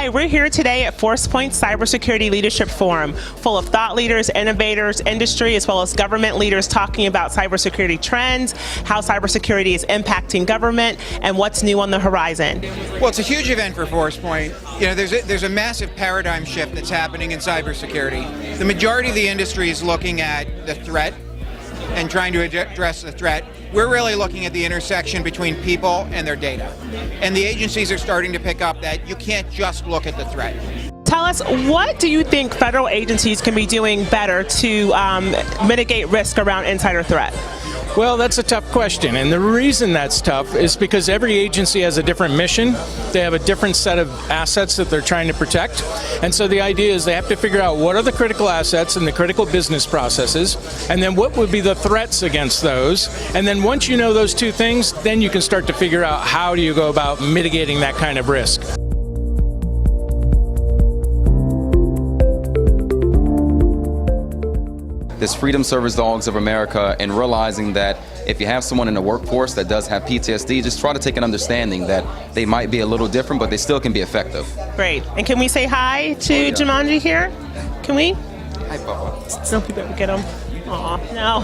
Hi, we're here today at Forcepoint Cybersecurity Leadership Forum, full of thought leaders, innovators, industry, as well as government leaders talking about cybersecurity trends, how cybersecurity is impacting government, and what's new on the horizon. Well, it's a huge event for Forcepoint. You know, there's a massive paradigm shift that's happening in cybersecurity. The majority of the industry is looking at the threat and trying to address the threat. We're really looking at the intersection between people and their data. And the agencies are starting to pick up that you can't just look at the threat. Tell us, what do you think federal agencies can be doing better to mitigate risk around insider threat? Well, that's a tough question, and the reason that's tough is because every agency has a different mission. They have a different set of assets that they're trying to protect, and so the idea is they have to figure out what are the critical assets and the critical business processes, and then what would be the threats against those, and then once you know those two things, then you can start to figure out how do you go about mitigating that kind of risk. This Freedom Service Dogs of America, and realizing that if you have someone in the workforce that does have PTSD, just try to take an understanding that they might be a little different, but they still can be effective. Great. And can we say hi to Jumanji here? Can we? Hi, Papa. Some people get them. Aw, no.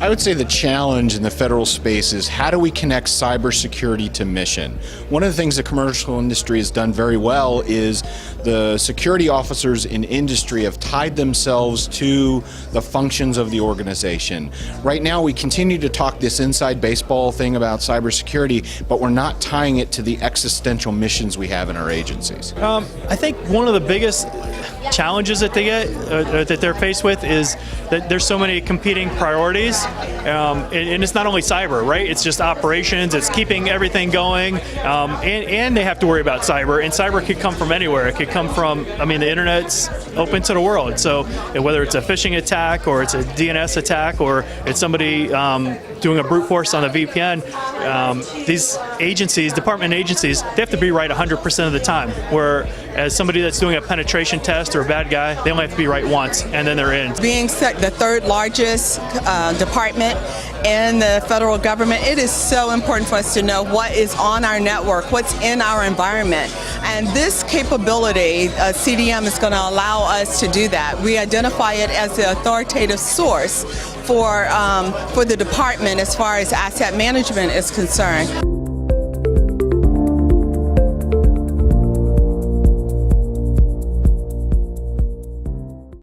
I would say the challenge in the federal space is how do we connect cybersecurity to mission? One of the things the commercial industry has done very well is the security officers in industry have tied themselves to the functions of the organization. Right now we continue to talk this inside baseball thing about cybersecurity, but we're not tying it to the existential missions we have in our agencies. I think one of the biggest challenges that they get, that they're faced with, is that there's so many competing priorities, and it's not only cyber, right? It's just operations, it's keeping everything going, and they have to worry about cyber, and cyber could come from anywhere. It could come from, I mean, the internet's open to the world, so whether it's a phishing attack, or it's a DNS attack, or it's somebody doing a brute force on a VPN, these agencies, department agencies, they have to be right 100% of the time, whereas somebody that's doing a penetration test or a bad guy, they only have to be right once, and then they're in. Being the third largest department in the federal government, it is so important for us to know what is on our network, what's in our environment. And this capability, CDM, is going to allow us to do that. We identify it as the authoritative source for the department as far as asset management is concerned.